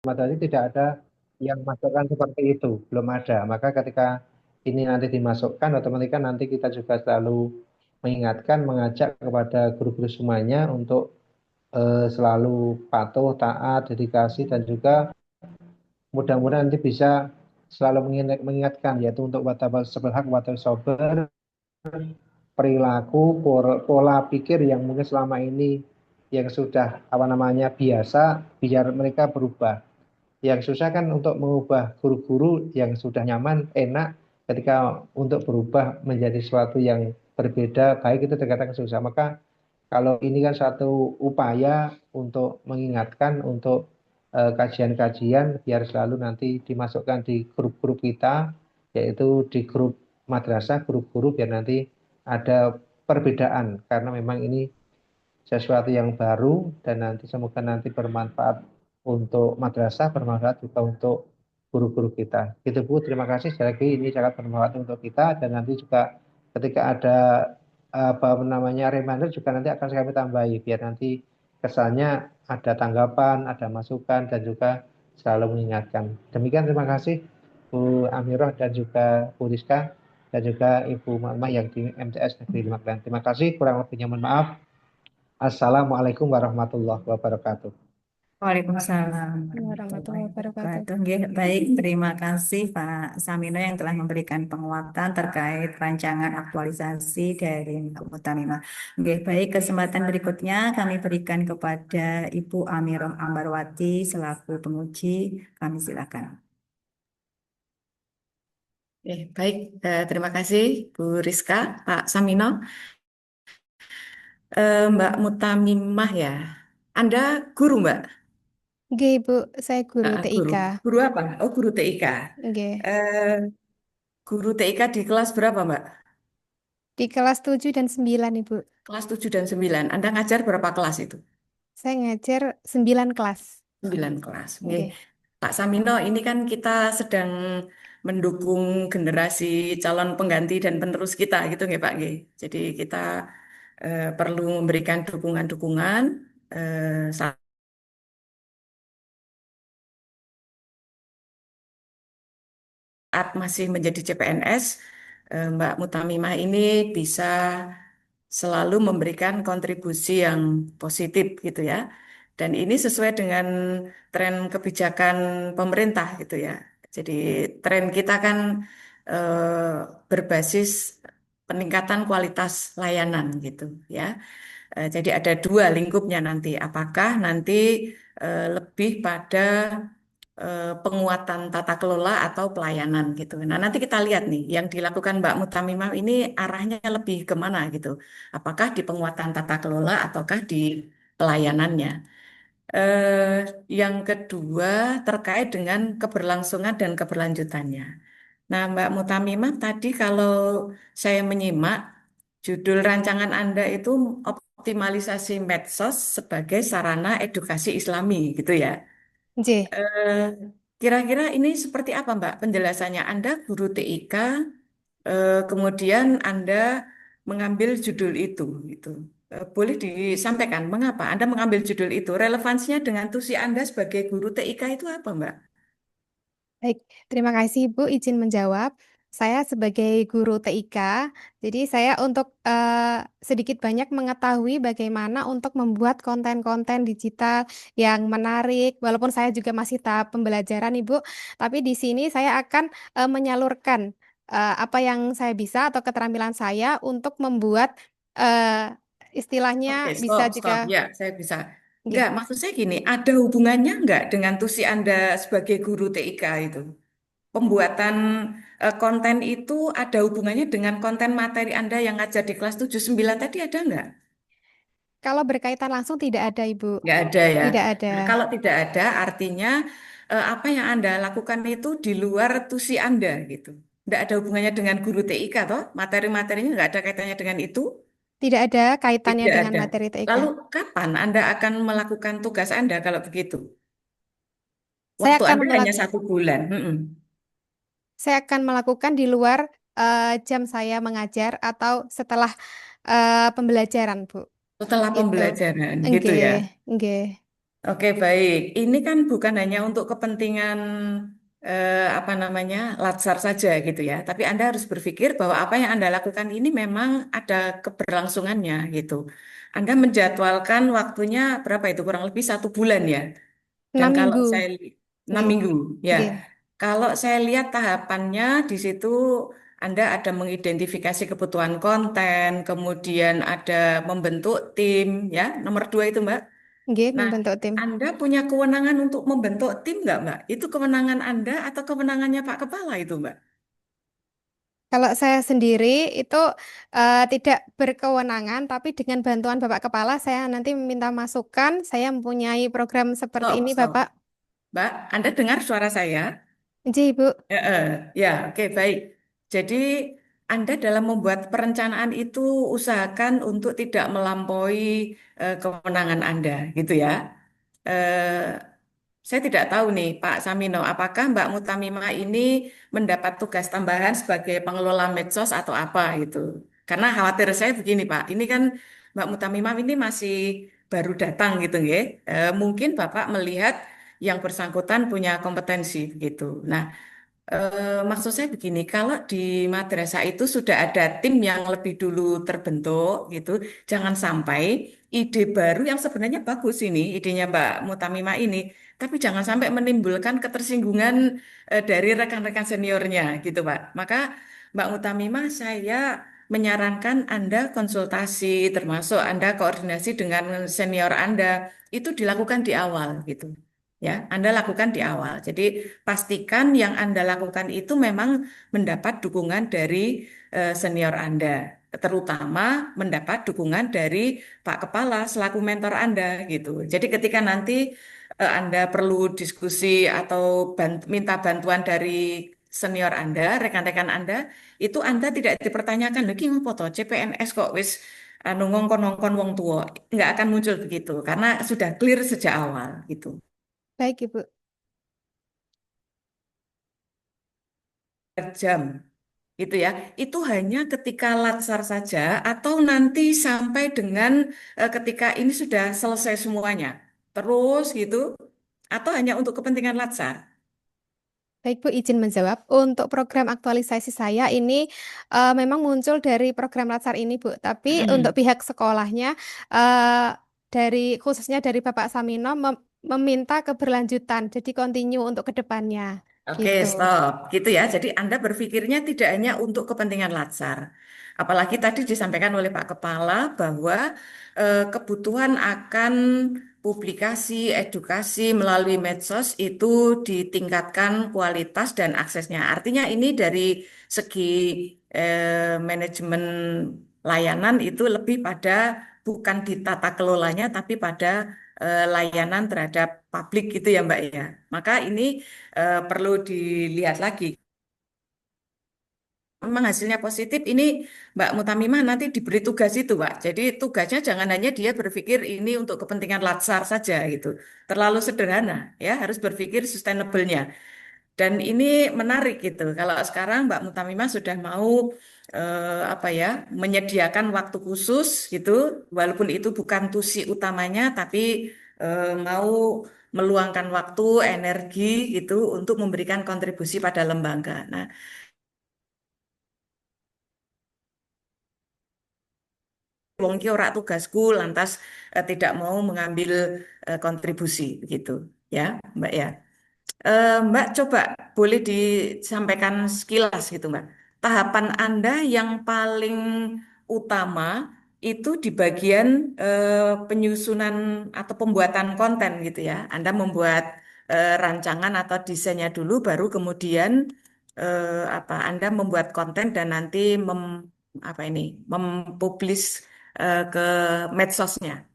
tadi tidak ada yang masukkan seperti itu, belum ada. Maka ketika ini nanti dimasukkan, otomatis kan nanti kita juga selalu mengingatkan, mengajak kepada guru-guru semuanya untuk selalu patuh, taat, dedikasi, dan juga mudah-mudahan nanti bisa selalu mengingatkan, yaitu untuk watabal sebelhak, watabal sober, perilaku, pola pikir yang mungkin selama ini yang sudah apa namanya biasa, biar mereka berubah. Yang susah kan untuk mengubah guru-guru yang sudah nyaman, enak, ketika untuk berubah menjadi sesuatu yang berbeda, baik itu terkadang susah. Maka kalau ini kan satu upaya untuk mengingatkan, untuk kajian-kajian, biar selalu nanti dimasukkan di grup-grup kita, yaitu di grup madrasah, grup guru, biar nanti ada perbedaan, karena memang ini sesuatu yang baru dan nanti semoga nanti bermanfaat untuk madrasah, bermanfaat juga untuk guru-guru kita. Gitu Bu, terima kasih sekali lagi, ini sangat bermanfaat untuk kita, dan nanti juga ketika ada apa namanya reminder juga nanti akan kami tambahi biar nanti kesannya ada tanggapan, ada masukan, dan juga selalu mengingatkan. Demikian, terima kasih Bu Amirah dan juga Bu Rizka dan juga Ibu Mama yang di MTS Negeri 5 Klaten. Terima kasih, kurang lebihnya mohon maaf. Assalamualaikum warahmatullahi wabarakatuh. Waalaikumsalam Warahmatullahi warahmatullahi wabarakatuh. wabarakatuh. Nggih, baik, terima kasih Pak Samino yang telah memberikan penguatan terkait rancangan aktualisasi dari Mbak Mutamimah. Nggih, baik, kesempatan berikutnya kami berikan kepada Ibu Amirom Ambarwati selaku penguji. Kami silakan. Baik, terima kasih Bu Rizka, Pak Samino. Mbak Mutamimah ya, Anda guru Mbak? Oke, Ibu, saya guru Guru. TIK. Guru apa? Oh, guru TIK. Oke, Eh, Guru TIK di kelas berapa, Mbak? di kelas 7 dan 9, Ibu. Kelas 7 dan 9. Anda ngajar berapa kelas itu? Saya ngajar 9 kelas. 9 kelas. Nggih. Oke. Pak Samino, ini kan kita sedang mendukung generasi calon pengganti dan penerus kita gitu nggih, Pak nggih. Jadi kita perlu memberikan dukungan-dukungan saat masih menjadi CPNS, Mbak Mutamimah ini bisa selalu memberikan kontribusi yang positif gitu ya. Dan ini sesuai dengan tren kebijakan pemerintah gitu ya. Jadi tren kita kan berbasis peningkatan kualitas layanan gitu ya. Jadi ada dua lingkupnya nanti. Apakah nanti lebih pada penguatan tata kelola atau pelayanan gitu. Nah, nanti kita lihat nih yang dilakukan Mbak Mutamimah ini arahnya lebih kemana gitu. Apakah di penguatan tata kelola ataukah di pelayanannya. Eh, yang kedua terkait dengan keberlangsungan dan keberlanjutannya. Nah, Mbak Mutamimah tadi kalau saya menyimak judul rancangan Anda itu optimalisasi medsos sebagai sarana edukasi Islami gitu ya. J. Eh, Kira-kira ini seperti apa, Mbak? Penjelasannya Anda guru TIK, kemudian Anda mengambil judul itu, gitu. Boleh disampaikan mengapa Anda mengambil judul itu? Relevansinya dengan tusi Anda sebagai guru TIK itu apa, Mbak? Baik, terima kasih Bu izin menjawab. Saya sebagai guru TIK, jadi saya untuk sedikit banyak mengetahui bagaimana untuk membuat konten-konten digital yang menarik. Walaupun saya juga masih tahap pembelajaran, Ibu, tapi di sini saya akan menyalurkan apa yang saya bisa atau keterampilan saya untuk membuat Oke, istilahnya stop, bisa stop. juga. Ya, saya bisa. Enggak, Oke. maksud saya gini, ada hubungannya enggak dengan tusi Anda sebagai guru TIK itu? Pembuatan konten itu ada hubungannya dengan konten materi Anda yang ngajar di kelas 7 9 tadi ada enggak? Kalau berkaitan langsung tidak ada, Ibu. Nggak ada ya. Tidak ada. Nah, kalau tidak ada, artinya apa yang Anda lakukan itu di luar tusi Anda gitu. Nggak ada hubungannya dengan guru TIK toh? Materi-materinya nggak ada kaitannya dengan itu? Tidak ada kaitannya Tidak dengan ada. materi TIK. Lalu kapan Anda akan melakukan tugas Anda kalau begitu? Saya Waktu akan Anda hanya melak- 1 bulan. Mm-mm. saya akan melakukan di luar jam saya mengajar atau setelah pembelajaran, Bu. Setelah Itu. pembelajaran gitu Nggih, ya. nggih. Oke, baik. Ini kan bukan hanya untuk kepentingan apa namanya latsar saja gitu ya, tapi Anda harus berpikir bahwa apa yang Anda lakukan ini memang ada keberlangsungannya gitu. Anda menjadwalkan waktunya berapa itu? Kurang lebih 1 bulan ya. Dan enam kalau minggu. saya 6 minggu, Nggih. ya. Nggih. Kalau saya lihat tahapannya di situ Anda ada mengidentifikasi kebutuhan konten, kemudian ada membentuk tim, ya. Nomor 2 itu, Mbak. Nggih, Nah, membentuk tim. Anda punya kewenangan untuk membentuk tim nggak, Mbak? Itu kewenangan Anda atau kewenangannya Pak Kepala itu, Mbak? Kalau saya sendiri itu tidak berkewenangan, tapi dengan bantuan Bapak Kepala, saya nanti meminta masukan. Saya mempunyai program seperti Stop, ini, stop. Bapak. Mbak, Anda dengar suara saya? Ji, Ibu. Ya, oke, baik. Jadi, Anda dalam membuat perencanaan itu usahakan untuk tidak melampaui kewenangan Anda, gitu ya. Eh, saya tidak tahu nih, Pak Samino, apakah Mbak Mutamima ini mendapat tugas tambahan sebagai pengelola medsos atau apa gitu? Karena khawatir saya begini, Pak. Ini kan Mbak Mutamima ini masih baru datang gitu, ya. Mungkin Bapak melihat yang bersangkutan punya kompetensi gitu. Nah, maksud saya begini, kalau di madrasah itu sudah ada tim yang lebih dulu terbentuk gitu, jangan sampai ide baru yang sebenarnya bagus ini, idenya Mbak Mutamima ini, tapi jangan sampai menimbulkan ketersinggungan dari rekan-rekan seniornya gitu, Pak. Maka Mbak Mutamima, saya menyarankan Anda konsultasi, termasuk Anda koordinasi dengan senior Anda, itu dilakukan di awal gitu. Ya, Anda lakukan di awal. Jadi pastikan yang Anda lakukan itu memang mendapat dukungan dari senior Anda, terutama mendapat dukungan dari Pak Kepala selaku mentor Anda gitu. Jadi ketika nanti Anda perlu diskusi atau minta bantuan dari senior Anda, rekan-rekan Anda, itu Anda tidak dipertanyakan lagi foto CPNS kok wis anu ngongkon-ngongkon wong tua. Nggak akan muncul begitu karena sudah clear sejak awal gitu. Baik, Ibu. Per jam gitu ya. Itu hanya ketika latsar saja atau nanti sampai dengan ketika ini sudah selesai semuanya. Terus gitu atau hanya untuk kepentingan latsar. Baik, Bu, izin menjawab. Untuk program aktualisasi saya ini memang muncul dari program Latsar ini, Bu. Tapi untuk Mm-mm. pihak sekolahnya, eh, khususnya dari Bapak Samino, meminta keberlanjutan, jadi continue untuk ke depannya. Oke, Gitu. stop. Gitu ya. Jadi Anda berpikirnya tidak hanya untuk kepentingan latsar. Apalagi tadi disampaikan oleh Pak Kepala bahwa kebutuhan akan publikasi, edukasi melalui medsos itu ditingkatkan kualitas dan aksesnya. Artinya ini dari segi manajemen layanan itu lebih pada bukan di tata kelolanya, tapi pada layanan terhadap publik gitu ya Mbak ya. Maka ini perlu dilihat lagi. Memang hasilnya positif, ini Mbak Mutamimah nanti diberi tugas itu, Pak. Jadi tugasnya jangan hanya dia berpikir ini untuk kepentingan latsar saja gitu. Terlalu sederhana, ya harus berpikir sustainable-nya. Dan ini menarik gitu. Kalau sekarang Mbak Mutamimah sudah mau apa ya, menyediakan waktu khusus gitu, walaupun itu bukan tusi utamanya, tapi mau meluangkan waktu, energi gitu untuk memberikan kontribusi pada lembaga. Nah, wong ki ora tugasku lantas tidak mau mengambil kontribusi begitu ya, Mbak ya. Mbak coba boleh disampaikan sekilas gitu Mbak. Tahapan Anda yang paling utama itu di bagian penyusunan atau pembuatan konten gitu ya. Anda membuat rancangan atau desainnya dulu, baru kemudian apa Anda membuat konten dan nanti apa ini mempublish ke medsosnya.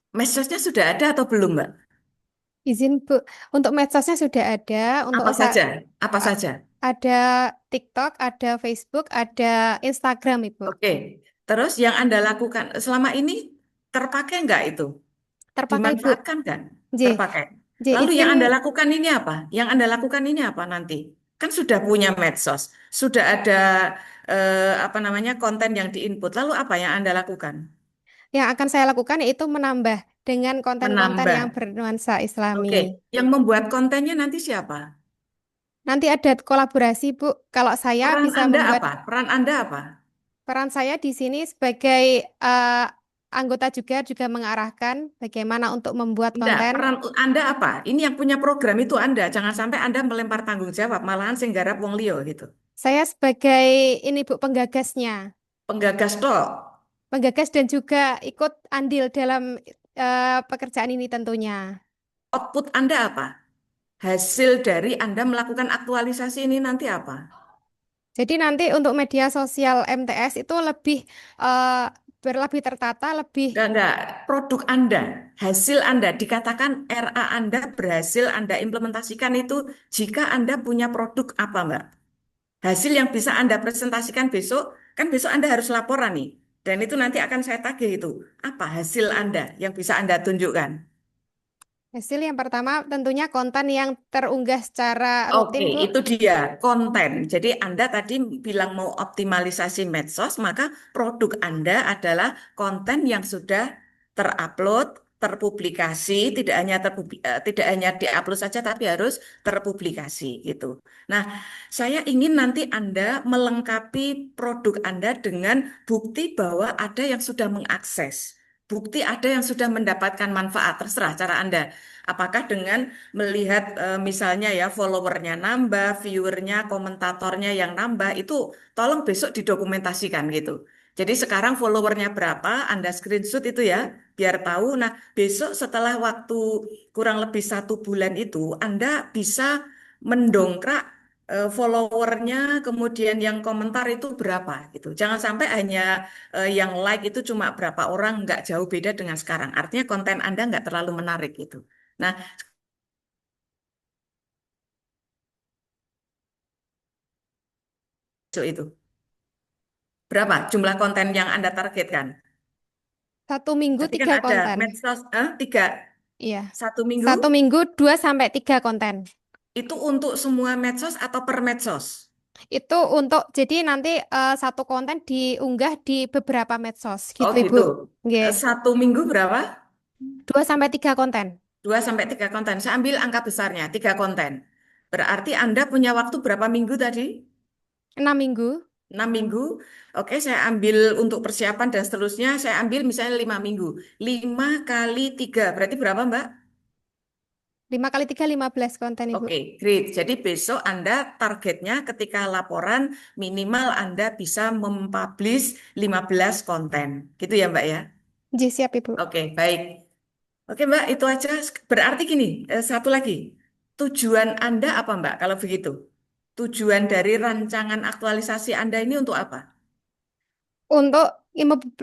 Medsosnya sudah ada atau belum Mbak? Izin, Bu. Untuk medsosnya sudah ada. Untuk Apa saya saja? Apa saja? ada TikTok, ada Facebook, ada Instagram, Ibu. Oke, terus yang Anda lakukan selama ini terpakai nggak itu? Terpakai, Bu. Dimanfaatkan kan? J. Terpakai. J, Lalu yang izin. Anda lakukan ini apa? Yang Anda lakukan ini apa nanti? Kan sudah punya medsos, sudah ada apa namanya konten yang diinput. Lalu apa yang Anda lakukan? Yang akan saya lakukan yaitu menambah. dengan konten-konten yang Menambah. bernuansa Oke, Islami. yang membuat kontennya nanti siapa? Nanti ada kolaborasi, Bu. Kalau saya Peran bisa Anda membuat apa? Peran Anda apa? peran saya di sini sebagai eh, anggota juga mengarahkan bagaimana untuk membuat Enggak, konten. peran Anda apa? Ini yang punya program itu Anda. Jangan sampai Anda melempar tanggung jawab, malahan sing garap wong liya gitu. Saya sebagai ini Bu penggagasnya, Penggagas tok. penggagas dan juga ikut andil dalam pekerjaan ini tentunya. Output Anda apa? Hasil dari Anda melakukan aktualisasi ini nanti apa? Jadi nanti untuk media sosial MTS itu lebih eh, lebih tertata, lebih Enggak. Produk Anda, hasil Anda, dikatakan RA Anda berhasil Anda implementasikan itu jika Anda punya produk apa, Mbak? Hasil yang bisa Anda presentasikan besok, kan besok Anda harus laporan nih. Dan itu nanti akan saya tagih itu. Apa hasil Anda yang bisa Anda tunjukkan? hasil yang pertama tentunya konten yang terunggah secara rutin, Oke, Bu. itu dia konten. Jadi Anda tadi bilang mau optimalisasi medsos, maka produk Anda adalah konten yang sudah terupload, terpublikasi, tidak hanya diupload saja, tapi harus terpublikasi gitu. Nah, saya ingin nanti Anda melengkapi produk Anda dengan bukti bahwa ada yang sudah mengakses. Bukti ada yang sudah mendapatkan manfaat, terserah cara Anda. Apakah dengan melihat misalnya ya followernya nambah, viewernya, komentatornya yang nambah, itu tolong besok didokumentasikan gitu. Jadi sekarang followernya berapa, Anda screenshot itu ya, biar tahu. Nah, besok setelah waktu kurang lebih 1 bulan itu, Anda bisa mendongkrak followernya, kemudian yang komentar itu berapa gitu. Jangan sampai hanya yang like itu cuma berapa orang, nggak jauh beda dengan sekarang. Artinya konten Anda nggak terlalu menarik gitu. Nah, besok itu. Berapa jumlah konten yang Anda targetkan? 1 minggu Tadi kan tiga ada konten. medsos, tiga, Iya. 1 minggu 1 minggu 2 sampai 3 konten. itu untuk semua medsos atau per medsos? Itu untuk jadi nanti satu konten diunggah di beberapa medsos Oh gitu Ibu. gitu. Nggih. 1 minggu berapa? 2 sampai 3 konten. 2 sampai 3 konten. Saya ambil angka besarnya, 3 konten. Berarti Anda punya waktu berapa minggu tadi? 6 minggu. 6 minggu. Oke, saya ambil untuk persiapan dan seterusnya. Saya ambil misalnya 5 minggu. 5 kali 3, berarti berapa Mbak? 5 kali 3 15 konten Ibu. Oke, great. Jadi besok Anda targetnya ketika laporan minimal Anda bisa mempublish 15 konten. Gitu ya Mbak ya? Ji, siap Ibu. Oke, baik. Oke Mbak, itu aja. Berarti gini, satu lagi. Tujuan Anda apa Mbak kalau begitu? Tujuan dari rancangan aktualisasi Anda ini untuk apa? Untuk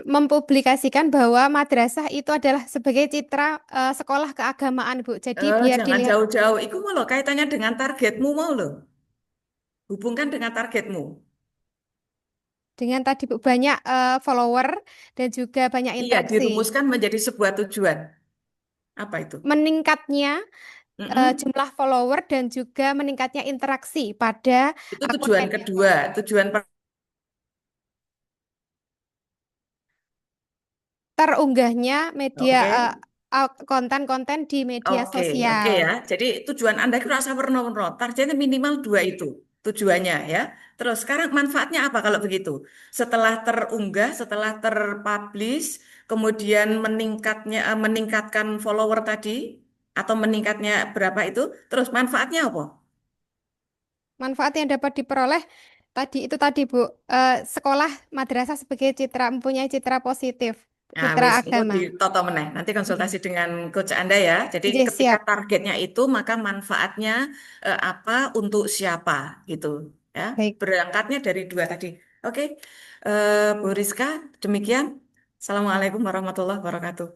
mempublikasikan bahwa madrasah itu adalah sebagai citra sekolah keagamaan Bu. Jadi biar Jangan dilihat jauh-jauh. Itu mau loh kaitannya dengan targetmu mau loh. Hubungkan dengan targetmu. dengan tadi Bu banyak follower dan juga banyak Iya, interaksi. dirumuskan menjadi sebuah tujuan. Apa itu? Meningkatnya Mm-mm. jumlah follower dan juga meningkatnya interaksi pada Itu akun tujuan media kedua. sosial. Terunggahnya media Oke. konten-konten di media Oke, oke sosial. ya. Jadi tujuan Anda itu rasa warna-warna. Targetnya minimal 2 itu tujuannya ya. Terus sekarang manfaatnya apa kalau begitu? Setelah terunggah, setelah terpublish, kemudian meningkatkan follower tadi atau meningkatnya berapa itu? Terus manfaatnya apa? Manfaat yang dapat diperoleh tadi Bu, sekolah madrasah sebagai citra mempunyai citra positif, Nah, citra wis, engko agama. ditoto meneh. Nanti konsultasi dengan coach Anda ya. Jadi Nggih, ketika siap. targetnya itu, maka manfaatnya apa untuk siapa gitu ya. Baik. Berangkatnya dari 2 tadi. Oke, Bu Rizka, demikian. Assalamualaikum warahmatullahi wabarakatuh.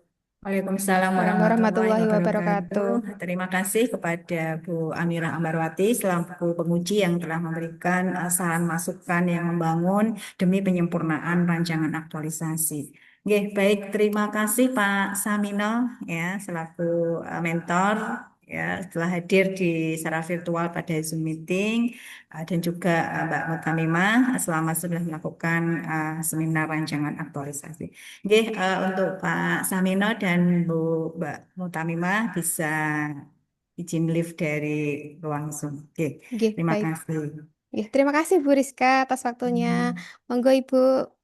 Waalaikumsalam Salam warahmatullahi warahmatullahi wabarakatuh. wabarakatuh. Terima kasih kepada Bu Amira Ambarwati selaku penguji yang telah memberikan saran masukan yang membangun demi penyempurnaan rancangan aktualisasi. Oke, baik, terima kasih Pak Samino ya selaku mentor ya telah hadir secara virtual pada Zoom meeting dan juga Mbak Mutamimah selama sudah melakukan seminar rancangan aktualisasi. Oke, untuk Pak Samino dan Mbak Mutamimah bisa izin live dari ruang Zoom. Oke, Oke, terima baik. kasih. Oke, terima kasih Bu Rizka atas waktunya. Monggo Ibu.